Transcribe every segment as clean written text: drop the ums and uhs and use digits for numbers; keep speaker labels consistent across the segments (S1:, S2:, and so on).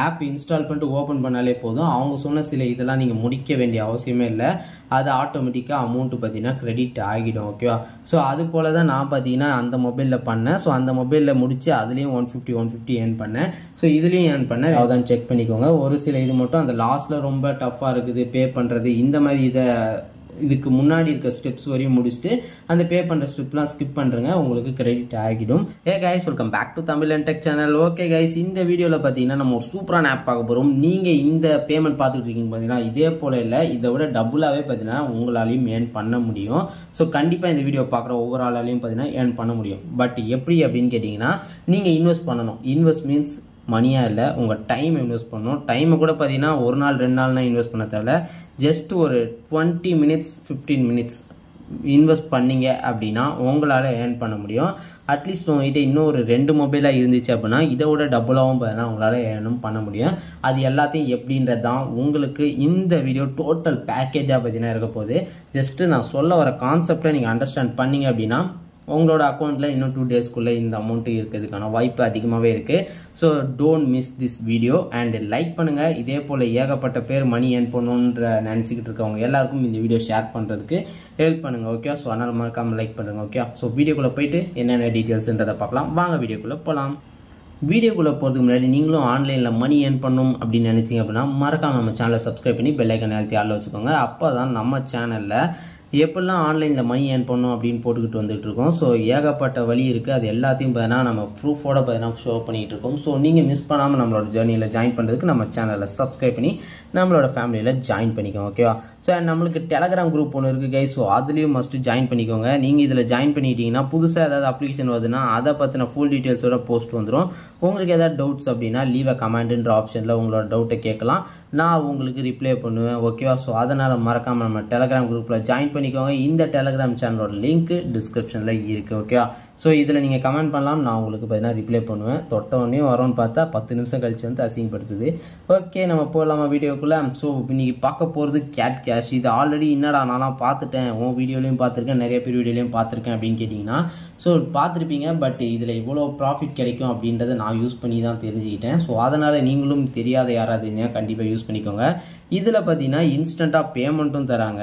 S1: App install பண்ணிட்டு open பண்ணாலே போதும். அவங்க சொன்ன சில இதெல்லாம் நீங்கள் முடிக்க வேண்டிய அவசியமே இல்லை. அது ஆட்டோமேட்டிக்காக அமௌண்ட்டு பார்த்தீங்கன்னா கிரெடிட் ஆகிடும். ஓகேவா? ஸோ அது போல் தான் நான் பார்த்தீங்கன்னா அந்த மொபைலில் பண்ணேன். ஸோ அந்த மொபைலில் முடித்து அதுலேயும் 150 ஏர்ன் பண்ணேன். ஸோ இதுலேயும் ஏர்ன் பண்ணேன். அதான் செக் பண்ணிக்கோங்க. ஒரு சில இது மட்டும் அந்த லாஸ்ட்டில் ரொம்ப டஃப்பாக இருக்குது பே பண்ணுறது. இந்த மாதிரி இதுக்கு முன்னாடி இருக்க ஸ்டெப்ஸ் வரையும் முடிச்சுட்டு அந்த பே பண்ணுற ஸ்டெப்லாம் ஸ்கிப் பண்ணுறங்க, உங்களுக்கு கிரெடிட் ஆகிடும். Guys, welcome back to Tamil and tech channel. Okay guys, இந்த வீடியோவில் பார்த்தீங்கன்னா நம்ம ஒரு சூப்பரான ஆப் பார்க்க போகிறோம். நீங்கள் இந்த பேமெண்ட் பார்த்துட்டு இருக்கீங்க பார்த்தீங்கன்னா, இதே போல இல்லை, இதை விட டபுளாகவே பார்த்தீங்கன்னா உங்களாலையும் ஏர்ன் பண்ண முடியும். ஸோ கண்டிப்பாக இந்த வீடியோ பார்க்குற ஒவ்வொரு ஆளாலையும் பார்த்தீங்கன்னா ஏர்ன் பண்ண முடியும். பட் எப்படி அப்படின்னு கேட்டிங்கன்னா, நீங்கள் இன்வெஸ்ட் பண்ணணும். இன்வெஸ்ட் மீன்ஸ் மணியாக இல்லை, உங்கள் டைம் இன்வெஸ்ட் பண்ணணும். டைமை கூட பார்த்தீங்கன்னா ஒரு நாள் 2 நாள்னா இன்வெஸ்ட் பண்ண தேவை. ஜஸ்ட் ஒரு 20 மினிட்ஸ் 15 மினிட்ஸ் இன்வெஸ்ட் பண்ணீங்க அப்படின்னா உங்களால் ஏர்ன் பண்ண முடியும். அட்லீஸ்ட் உங்ககிட்ட இன்னும் ஒரு 2 மொபைலாக இருந்துச்சு அப்படின்னா இதை விட டபுளாகவும் பார்த்தீங்கன்னா உங்களால் ஏர்னும் பண்ண முடியும். அது எல்லாத்தையும் எப்படின்றது தான் உங்களுக்கு இந்த வீடியோ டோட்டல் பேக்கேஜாக பார்த்தீங்கன்னா இருக்க போகுது. ஜஸ்ட்டு நான் சொல்ல வர கான்செப்டை நீங்கள் அண்டர்ஸ்டாண்ட் பண்ணீங்க அப்படின்னா உங்களோட அக்கௌண்ட்டில் இன்னும் 2 டேஸ்க்குள்ளே இந்த அமௌண்ட்டு இருக்கிறதுக்கான வாய்ப்பு அதிகமாகவே இருக்குது. So don't miss this video and like பண்ணுங்கள். இதே போல் ஏகப்பட்ட பேர் மணி ஏர்ன் பண்ணணுன்ற நினச்சிக்கிட்டு இருக்கவங்க எல்லாருக்கும் இந்த வீடியோ ஷேர் பண்ணுறதுக்கு ஹெல்ப் பண்ணுங்கள். ஓகே? ஸோ அதனால் மறக்காமல் லைக் பண்ணுங்கள். ஓகே? ஸோ வீடியோக்குள்ளே போயிட்டு என்னென்ன டீட்டெயில்ஸ்ன்றதை பார்க்கலாம். வாங்க வீடியோக்குள்ளே போகலாம். வீடியோக்குள்ளே போகிறதுக்கு முன்னாடி நீங்களும் ஆன்லைனில் மணி ஏர்ன் பண்ணணும் அப்படின்னு நினச்சிங்க அப்படின்னா மறக்காமல் நம்ம சேனலை சப்ஸ்கிரைப் பண்ணி பெல் ஐக்கானை அழுத்தி ஆளில் வச்சுக்கோங்க. அப்போ தான் நம்ம சேனலில் எப்படிலாம் ஆன்லைனில் மணி ஏர்ன் பண்ணணும் அப்படின்னு போட்டுக்கிட்டு வந்துட்டு இருக்கோம். ஸோ ஏகப்பட்ட வழி இருக்குது. அது எல்லாத்தையும் பார்த்தீங்கன்னா நம்ம ப்ரூஃபோட பார்த்தீங்கன்னா ஷோ பண்ணிகிட்டு இருக்கோம். ஸோ நீங்கள் மிஸ் பண்ணாமல் நம்மளோட ஜேர்னியில் ஜாயின் பண்ணுறதுக்கு நம்ம சேனலில் சப்ஸ்கிரைப் பண்ணி நம்மளோட ஃபேமிலியில் ஜாயின் பண்ணிக்கோங்க. ஓகேவா? ஸோ நம்மளுக்கு டெலகிராம் குரூப் ஒன்று இருக்குது கைஸ். ஸோ அதுலேயும் மஸ்ட்டு ஜாயின் பண்ணிக்கோங்க. நீங்கள் இதில் ஜாயின் பண்ணிட்டீங்கன்னா புதுசாக ஏதாவது அப்ளிகேஷன் வருதுன்னா அதை பற்றின ஃபுல் டீட்டெயில்ஸோட போஸ்ட் வந்துடும். உங்களுக்கு ஏதாவது டவுட்ஸ் அப்படின்னா லீவ் அ கமெண்ட்ன்ற ஆப்ஷனில் உங்களோட டவுட்டை கேட்கலாம். நான் உங்களுக்கு ரிப்ளை பண்ணுவேன். ஓகேவா? ஸோ அதனால் மறக்காமல் நம்ம டெலகிராம் குரூப்பில் ஜாயின் பண்ணிக்கோங்க. இந்த டெலகிராம் சேனலோட லிங்க் டிஸ்கிரிப்ஷனில் இருக்குது. ஓகேவா? ஸோ இதில் நீங்கள் கமெண்ட் பண்ணலாம், நான் உங்களுக்கு பார்த்தீங்கன்னா ரிப்ளை பண்ணுவேன். தொட்டவொடனே வரோன்னு பார்த்தா 10 நிமிஷம் கழிச்சு வந்து அசிங்கப்படுத்துது. ஓகே, நம்ம போகலாமா வீடியோக்குள்ளே? ஸோ இன்றைக்கி பார்க்க போகிறது கேட் கேஷ். இது ஆல்ரெடி என்னடா நான்லாம் பார்த்துட்டேன், உன் வீடியோலையும் பார்த்துருக்கேன், நிறைய பேர் வீடியோலையும் பார்த்துருக்கேன் அப்படின்னு கேட்டிங்கன்னா ஸோ பார்த்துருப்பீங்க. பட் இதில் இவ்வளோ ப்ராஃபிட் கிடைக்கும் அப்படின்றத நான் யூஸ் பண்ணி தான் தெரிஞ்சுக்கிட்டேன். ஸோ அதனால் நீங்களும் தெரியாத யாராவது இருந்தால் கண்டிப்பாக யூஸ் பண்ணிக்கோங்க. இதில் பார்த்தீங்கன்னா இன்ஸ்டண்ட்டாக பேமெண்ட்டும் தராங்க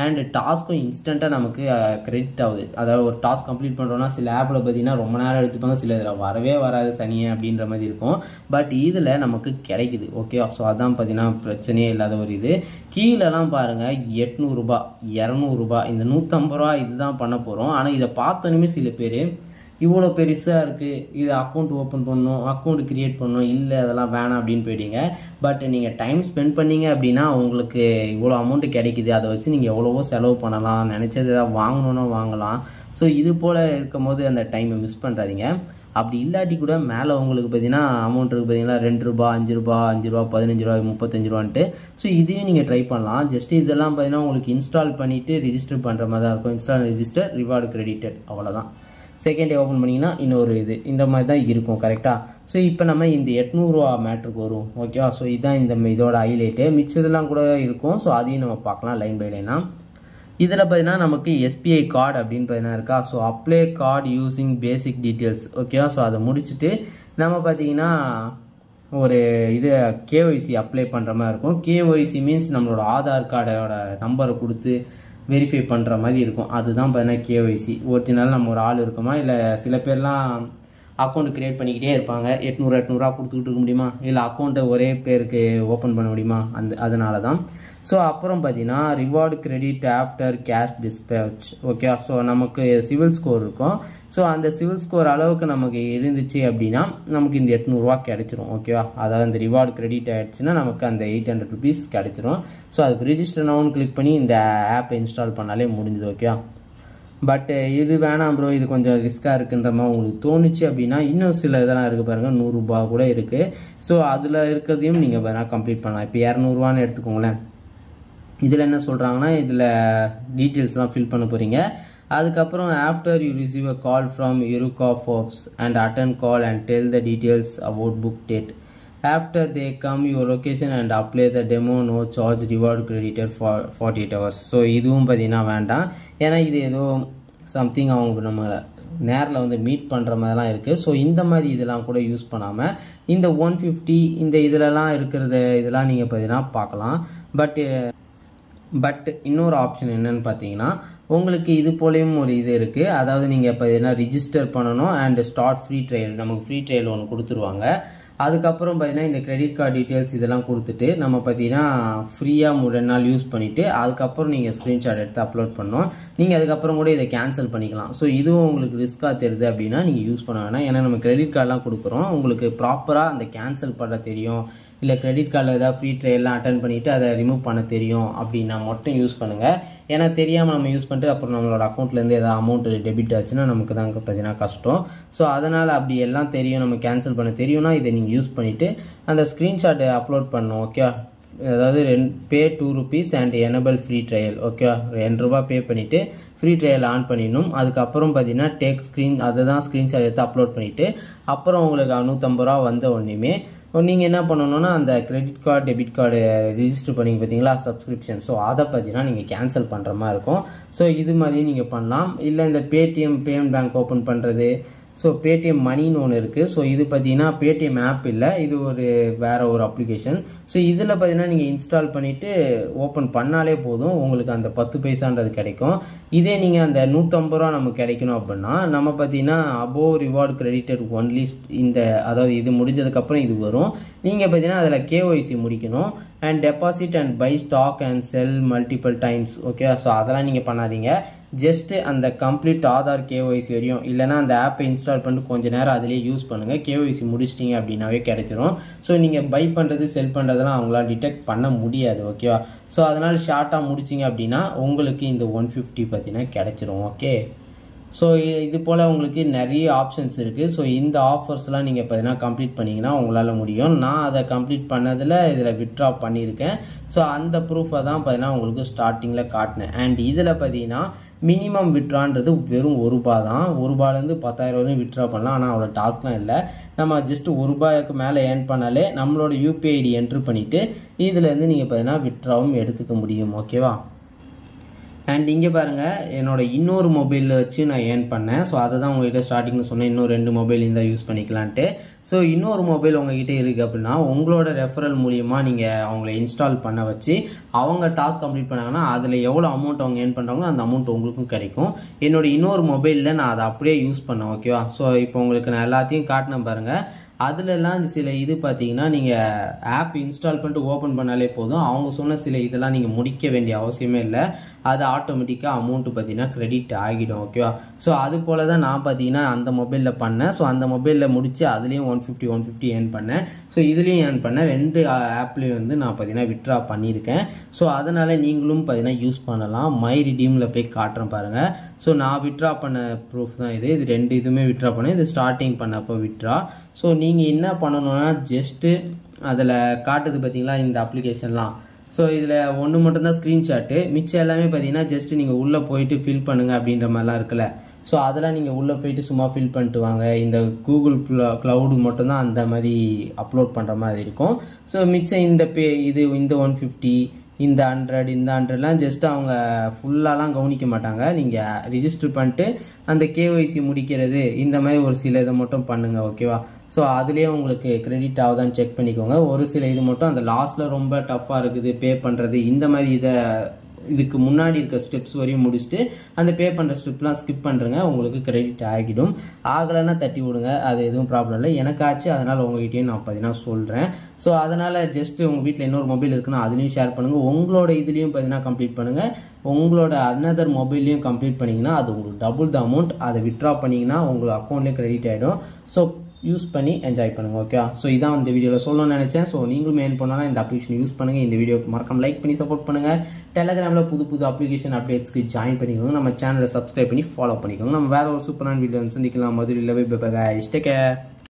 S1: அண்ட் டாஸ்க்கும் இன்ஸ்டண்ட்டாக நமக்கு கிரெடிட் ஆகுது. அதாவது ஒரு டாஸ்க் கம்ப்ளீட் பண்ணுறோன்னா சில ஆப்பில் பார்த்தீங்கன்னா ரொம்ப நேரம் எடுத்துப்பாங்க, சில இதில் வரவே வராது சனியே அப்படின்ற மாதிரி இருக்கும். பட் இதில் நமக்கு கிடைக்குது. ஓகே? ஸோ அதான் பார்த்தீங்கன்னா பிரச்சனையே இல்லாத ஒரு இது. கீழெல்லாம் பாருங்கள் 800 ரூபா 200 ரூபா இந்த 150 ரூபா இதுதான் பண்ண போகிறோம். ஆனால் இதை பார்த்தோன்னே சில பேர் இவ்வளோ பெருசாக இருக்குது, இது அக்கௌண்ட் ஓப்பன் பண்ணணும், அக்கௌண்ட் க்ரியேட் பண்ணணும், இல்லை அதெல்லாம் வேணாம் அப்படின்னு போயிட்டீங்க. பட் நீங்கள் டைம் ஸ்பெண்ட் பண்ணீங்க அப்படின்னா உங்களுக்கு இவ்வளோ அமௌண்ட்டு கிடைக்குது. அதை வச்சு நீங்கள் எவ்வளவோ செலவு பண்ணலாம், நினச்சது ஏதாவது வாங்கணுன்னா வாங்கலாம். ஸோ இது போல் இருக்கும் போது அந்த டைமை மிஸ் பண்ணுறாதீங்க. அப்படி இல்லாட்டி கூட மேலே உங்களுக்கு பார்த்தீங்கன்னா அமௌண்ட் இருக்குது பார்த்தீங்கன்னா 2 ரூபா 5 ரூபா 5 ரூபா 15 ரூபா 35 ரூபான்ட்டு. ஸோ இதையும் நீங்கள் ட்ரை பண்ணலாம். ஜஸ்ட் இதெல்லாம் பார்த்தீங்கன்னா உங்களுக்கு இன்ஸ்டால் பண்ணிவிட்டு ரிஜிஸ்டர் பண்ணுற மாதிரி தான் இருக்கும். இன்ஸ்டால் ரிஜிஸ்டர் ரிவார்டு கிரெடிட்டட், அவ்வளோதான். செகண்ட் டே ஓப்பன் பண்ணிங்கன்னா இன்னொரு இந்த மாதிரி தான் இருக்கும். கரெக்டாக? ஸோ இப்போ நம்ம இந்த 800 ரூபா மேட்ருக்கு வரும். ஓகேவா? ஸோ இதுதான் இதோட ஹைலைட்டு. மிச்சதெல்லாம் கூட இருக்கும். ஸோ அதையும் நம்ம பார்க்கலாம் லைன் பை லைனாக. இதில் பார்த்தீங்கன்னா நமக்கு எஸ்பிஐ கார்டு அப்படின்னு பார்த்தீங்கன்னா இருக்கா. ஸோ அப்ளை கார்டு யூஸிங் பேசிக் டீட்டெயில்ஸ். ஓகேவா? ஸோ அதை முடிச்சுட்டு நம்ம பார்த்தீங்கன்னா ஒரு கேஒய்சி அப்ளை பண்ணுற மாதிரி இருக்கும். கேஒய்சி மீன்ஸ் நம்மளோட ஆதார் கார்டோட நம்பரை கொடுத்து வெரிஃபை பண்ணுற மாதிரி இருக்கும். அதுதான் பார்த்தீங்கன்னா கேஒய்சி. ஒரிஜினல் நம்ம ஒரு ஆள் இருக்குமா, இல்லை சில பேர்லாம் அக்கௌண்ட் க்ரியேட் பண்ணிக்கிட்டே இருப்பாங்க. 800 கொடுத்துக்கிட்டு இருக்க முடியுமா, இல்லை அக்கௌண்ட்டை ஒரே பேருக்கு ஓப்பன் பண்ண முடியுமா, அதனால தான். ஸோ அப்புறம் பார்த்தீங்கன்னா reward credit after cash dispatch. Okay? So நமக்கு சிவில் ஸ்கோர் இருக்கும். ஸோ அந்த சிவில் ஸ்கோர் அளவுக்கு நமக்கு இருந்துச்சு அப்படின்னா நமக்கு இந்த 800 ரூபா கிடைச்சிரும். ஓகேவா? அதாவது அந்த ரிவார்டு கிரெடிட் ஆகிடுச்சுன்னா நமக்கு அந்த 800 ருபீஸ் கிடைச்சிரும். ஸோ அதுக்கு ரிஜிஸ்டர் நவுன்னு கிளிக் பண்ணி இந்த ஆப்பை இன்ஸ்டால் பண்ணாலே முடிஞ்சுது. ஓகேவா? பட் இது வேணாம் ப்ரோ, இது கொஞ்சம் ரிஸ்க்காக இருக்குன்ற மாதிரி உங்களுக்கு தோணுச்சு அப்படின்னா இன்னும் சில இதெல்லாம் இருக்குது பாருங்கள், 100 ரூபா கூட இருக்குது. ஸோ அதில் இருக்கிறதையும் நீங்கள் வேணால் கம்ப்ளீட் பண்ணலாம். இப்போ 200 ரூபான்னு எடுத்துக்கோங்களேன். இதில் என்ன சொல்கிறாங்கன்னா இதில் டீட்டெயில்ஸ்லாம் ஃபில் பண்ண போகிறீங்க. அதுக்கப்புறம் after you receive a call from Eureka Forbes and attend call and tell the details about book date. After they come your location and apply the demo, no charge, reward credited for 48 hours. So இதுவும் பார்த்தீங்கன்னா வேண்டாம். ஏன்னா இது ஏதோ something அவங்க நம்ம நேரில் வந்து மீட் பண்ணுற மாதிரிலாம் இருக்குது. ஸோ இந்த மாதிரி இதெல்லாம் கூட யூஸ் பண்ணாமல் இந்த 150 இந்த இதிலலாம் இருக்கிறத இதெல்லாம் நீங்கள் பார்த்தீங்கன்னா பார்க்கலாம். பட் இன்னொரு ஆப்ஷன் என்னன்னு பார்த்தீங்கன்னா உங்களுக்கு இது போலேயும் ஒரு இது இருக்குது. அதாவது நீங்கள் பார்த்தீங்கன்னா ரிஜிஸ்டர் பண்ணணும் அண்ட் ஸ்டார்ட் ஃப்ரீ ட்ரையல், நமக்கு ஃப்ரீ ட்ரையல் ஒன்று கொடுத்துருவாங்க. அதுக்கப்புறம் பார்த்தீங்கன்னா இந்த கிரெடிட் கார்டு டீட்டெயில்ஸ் இதெல்லாம் கொடுத்துட்டு நம்ம பார்த்தீங்கன்னா ஃப்ரீயாக 2 நாள் யூஸ் பண்ணிவிட்டு அதுக்கப்புறம் நீங்கள் ஸ்க்ரீன்ஷாட் எடுத்து அப்லோட் பண்ணோம். நீங்கள் அதுக்கப்புறம் கூட இதை கேன்சல் பண்ணிக்கலாம். ஸோ இதுவும் உங்களுக்கு ரிஸ்க்காக தெரியுது அப்படின்னா நீங்கள் யூஸ் பண்ண வேணாம். ஏன்னா நம்ம கிரெடிட் கார்டெலாம் கொடுக்குறோம், உங்களுக்கு ப்ராப்பராக அந்த கேன்சல் பண்ண தெரியும், இல்லை கிரெடிட் கார்டில் ஏதாவது ஃப்ரீ ட்ரையெல்லாம் அட்டன் பண்ணிவிட்டு அதை ரிமூவ் பண்ண தெரியும் அப்படின்னா மட்டும் யூஸ் பண்ணுங்கள். ஏன்னா தெரியாமல் நம்ம யூஸ் பண்ணிட்டு அப்புறம் நம்மளோட அக்கௌண்ட்லேருந்து ஏதாவது அமௌண்ட் டெபிட் ஆச்சுன்னா நமக்கு தான் பார்த்தீங்கன்னா கஷ்டம். ஸோ அதனால் அப்படி எல்லாம் தெரியும், நம்ம கேன்சல் பண்ண தெரியும்னா இதை நீங்கள் யூஸ் பண்ணிவிட்டு அந்த ஸ்க்ரீன்ஷாட்டை அப்லோட் பண்ணணும். ஓகே, அதாவது பே ₹2 and enable free trial. Okay, ₹2 பே பண்ணிவிட்டு ஃப்ரீ ட்ரையல் ஆன் பண்ணிடணும். அதுக்கப்புறம் பார்த்தீங்கன்னா டேக் ஸ்க்ரீன் அதை தான் ஸ்க்ரீன்ஷாட் எடுத்து அப்லோட் பண்ணிவிட்டு அப்புறம் உங்களுக்கு ₹150 வந்த உடனேயுமே நீங்கள் என்ன பண்ணணுன்னா அந்த credit card debit card register பண்ணிங்க பார்த்தீங்களா சப்ஸ்கிரிப்ஷன், ஸோ அதை பார்த்தீங்கன்னா நீங்கள் கேன்சல் பண்ணுற மாதிரி இருக்கும். ஸோ இது மாதிரி நீங்கள் பண்ணலாம். இல்லை இந்த பேடிஎம் பேமெண்ட் பேங்க் ஓப்பன் பண்ணுறது, ஸோ பேடிஎம் மணின்னு ஒன்று இருக்குது. ஸோ இது பார்த்தீங்கன்னா பேடிஎம் ஆப் இல்லை, இது வேறு ஒரு அப்ளிகேஷன். ஸோ இதில் பார்த்தீங்கன்னா நீங்கள் இன்ஸ்டால் பண்ணிவிட்டு ஓப்பன் பண்ணாலே போதும், உங்களுக்கு அந்த 10 பைசான்றது கிடைக்கும். இதே நீங்கள் அந்த ₹150 நமக்கு கிடைக்கணும் அப்படின்னா நம்ம பார்த்தீங்கன்னா அபோவ் ரிவார்டு கிரெடிட்டட் ஒன்லி இந்த, அதாவது இது முடிஞ்சதுக்கப்புறம் இது வரும். நீங்கள் பார்த்தீங்கன்னா அதில் கேஒய்சி முடிக்கணும் and deposit and buy stock and sell multiple times. Okay, so அதெல்லாம் நீங்கள் பண்ணாதீங்க. ஜஸ்ட்டு அந்த கம்ப்ளீட் ஆதார் கேஒய்சி வரையும், இல்லைனா அந்த ஆப்பை இன்ஸ்டால் பண்ணிட்டு கொஞ்சம் நேரம் அதிலே யூஸ் பண்ணுங்கள். கேஒய்சி முடிச்சிட்டிங்க அப்படின்னாவே கிடைச்சிரும். ஸோ நீங்கள் பை பண்ணுறது செல் பண்ணுறதெல்லாம் அவங்களால டிடெக்ட் பண்ண முடியாது. ஓகேவா, ஸோ அதனால் ஷார்ட்டாக முடிச்சிங்க அப்படின்னா உங்களுக்கு இந்த 150 பார்த்தீங்கன்னா கிடைச்சிரும். ஓகே, ஸோ இது போல் உங்களுக்கு நிறைய ஆப்ஷன்ஸ் இருக்குது. ஸோ இந்த ஆஃபர்ஸ்லாம் நீங்கள் பார்த்தீங்கன்னா கம்ப்ளீட் பண்ணிங்கன்னா உங்களால் முடியும். நான் அதை கம்ப்ளீட் பண்ணதில் இதில் வித்ட்ரா பண்ணியிருக்கேன். ஸோ அந்த ப்ரூஃபை தான் பார்த்தீங்கன்னா உங்களுக்கு ஸ்டார்டிங்கில் காட்டினேன். அண்ட் இதில் பார்த்தீங்கன்னா மினிமம் வித்ட்ரான்றது வெறும் ₹1 தான். ₹1லேருந்து 10,000 வரையும் வித்ட்ரா பண்ணலாம். ஆனால் அவ்வளோ டாஸ்க்லாம் இல்லை. நம்ம ஜஸ்ட் ₹1 மேலே ஏர்ன் பண்ணாலே நம்மளோட யூபிஐ ஐடி என்ட்ரு பண்ணிவிட்டு இதுலேருந்து நீங்கள் பார்த்தீங்கன்னா வித்ட்ராவும் எடுத்துக்க முடியும். ஓகேவா, அண்ட் இங்கே பாருங்கள் என்னோட இன்னொரு மொபைலில் வச்சு நான் ஏர்ன் பண்ணேன். ஸோ அதை தான் உங்கள்கிட்ட ஸ்டார்டிங்கில் சொன்னேன், இன்னும் 2 மொபைல் இருந்தால் யூஸ் பண்ணிக்கலான்ட்டு. ஸோ இன்னொரு மொபைல் உங்ககிட்ட இருக்குது அப்படின்னா உங்களோட ரெஃபரல் மூலியமாக நீங்கள் அவங்கள இன்ஸ்டால் பண்ண வச்சு அவங்க டாஸ்க் கம்ப்ளீட் பண்ணாங்கன்னா அதில் எவ்வளோ அமௌண்ட் அவங்க ஏர்ன் பண்ணுறாங்களோ அந்த அமௌண்ட் உங்களுக்கும் கிடைக்கும். என்னோட இன்னொரு மொபைலில் நான் அதை அப்படியே யூஸ் பண்ணேன். ஓகேவா, ஸோ இப்போ உங்களுக்கு நான் எல்லாத்தையும் காட்டினேன் பாருங்கள். அதுலலாம் சில இது பார்த்தீங்கன்னா நீங்கள் ஆப் இன்ஸ்டால் பண்ணிட்டு ஓப்பன் பண்ணாலே போதும், அவங்க சொன்ன சில இதெல்லாம் நீங்கள் முடிக்க வேண்டிய அவசியமே இல்லை. அது ஆட்டோமேட்டிக்காக அமௌண்ட்டு பார்த்தீங்கன்னா கிரெடிட் ஆகிடும். ஓகேவா, ஸோ அது போல் தான் நான் பார்த்தீங்கன்னா அந்த மொபைலில் பண்ணேன். ஸோ அந்த மொபைலில் முடித்து அதுலேயும் 150 ஏர்ன் பண்ணேன். ஸோ இதுலேயும் ஏர்ன் பண்ணேன். 2 ஆப்லேயும் வந்து நான் பார்த்தீங்கன்னா வித்ட்ரா பண்ணியிருக்கேன். ஸோ அதனால் நீங்களும் பார்த்தீங்கன்னா யூஸ் பண்ணலாம். மை ரிடீமில் போய் காட்டுறேன் பாருங்கள். ஸோ நான் வித்ட்ரா பண்ண ப்ரூஃப் தான் இது. 2 இதுவுமே வித்ட்ரா பண்ணேன். இது ஸ்டார்டிங் பண்ணப்போ வித்ட்ரா. ஸோ நீங்கள் என்ன பண்ணணும்னா ஜஸ்ட்டு அதில் காட்டுது பார்த்தீங்களா இந்த அப்ளிகேஷன்லாம். ஸோ இதில் ஒன்று மட்டும்தான் ஸ்க்ரீன்ஷாட்டு, மிச்சம் எல்லாமே பார்த்தீங்கன்னா ஜஸ்ட்டு நீங்கள் உள்ளே போயிட்டு ஃபில் பண்ணுங்கள் அப்படின்ற மாதிரிலாம் இருக்குல்ல. ஸோ அதெல்லாம் நீங்கள் உள்ளே போயிட்டு சும்மா ஃபில் பண்ணிட்டு வாங்க. இந்த கூகுள் க்ளவுடு மட்டும்தான் அந்த மாதிரி அப்லோட் பண்ணுற மாதிரி இருக்கும். ஸோ மிச்சம் இந்த இந்த 150 இந்த 100 ஜஸ்ட் அவங்க ஃபுல்லாலாம் கவனிக்க மாட்டாங்க. நீங்கள் ரிஜிஸ்டர் பண்ணிட்டு அந்த கேஒய்சி முடிக்கிறது இந்த மாதிரி ஒரு சில இதை மட்டும் பண்ணுங்கள். ஓகேவா, ஸோ அதுலேயே உங்களுக்கு கிரெடிட் ஆகுதான்னு செக் பண்ணிக்கோங்க. ஒரு சில இது மட்டும் அந்த லாஸ்ட்டில் ரொம்ப டஃப்பாக இருக்குது பே பண்ணுறது, இந்த மாதிரி இதுக்கு முன்னாடி இருக்க ஸ்டெப்ஸ் வரையும் முடிச்சுட்டு அந்த பே பண்ணுற ஸ்டெப்லாம் ஸ்கிப் பண்ணுறங்க, உங்களுக்கு கிரெடிட் ஆகிடும். ஆகலைன்னா தட்டி விடுங்க, அது எதுவும் ப்ராப்ளம் இல்லை. எனக்காச்சு அதனால் உங்கள்கிட்டயும் நான் பார்த்தீங்கன்னா சொல்கிறேன். ஸோ அதனால் ஜஸ்ட்டு உங்கள் வீட்டில் இன்னொரு மொபைல் இருக்குன்னா அதுலேயும் ஷேர் பண்ணுங்கள். உங்களோட இதுலேயும் பார்த்தீங்கன்னா கம்ப்ளீட் பண்ணுங்கள். உங்களோட அனதர் மொபைல்லையும் கம்ப்ளீட் பண்ணிங்கன்னா அது உங்களுக்கு டபுள் த அமௌண்ட். அதை வித்ட்ரா பண்ணிங்கன்னா உங்களுக்கு அக்கௌண்ட்லேயே கிரெடிட் ஆகிடும். ஸோ யூஸ் பண்ணி என்ஜாய் பண்ணுங்கள். ஓகே, ஸோ இதான் இந்த வீடியோவில் சொல்லணும்னு நினச்சேன். ஸோ நீங்களும் ஏர்ன் பண்ணாலும் இந்த அப்ளிகேஷன் யூஸ் பண்ணுங்கள். இந்த வீடியோக்கு மறக்காம லைக் பண்ணி சப்போர்ட் பண்ணுங்கள். டெலகிராமில் புது அப்ளிகேஷன் அப்டேட்ஸ்க்கு ஜாயின் பண்ணிக்கோங்க. நம்ம சேனலை சப்ஸ்கிரைப் பண்ணி ஃபாலோ பண்ணிக்கோங்க. நம்ம வேறு ஒரு சூப்பரான வீடியோ வந்து சந்திக்கலாம். மதுரையில் போய்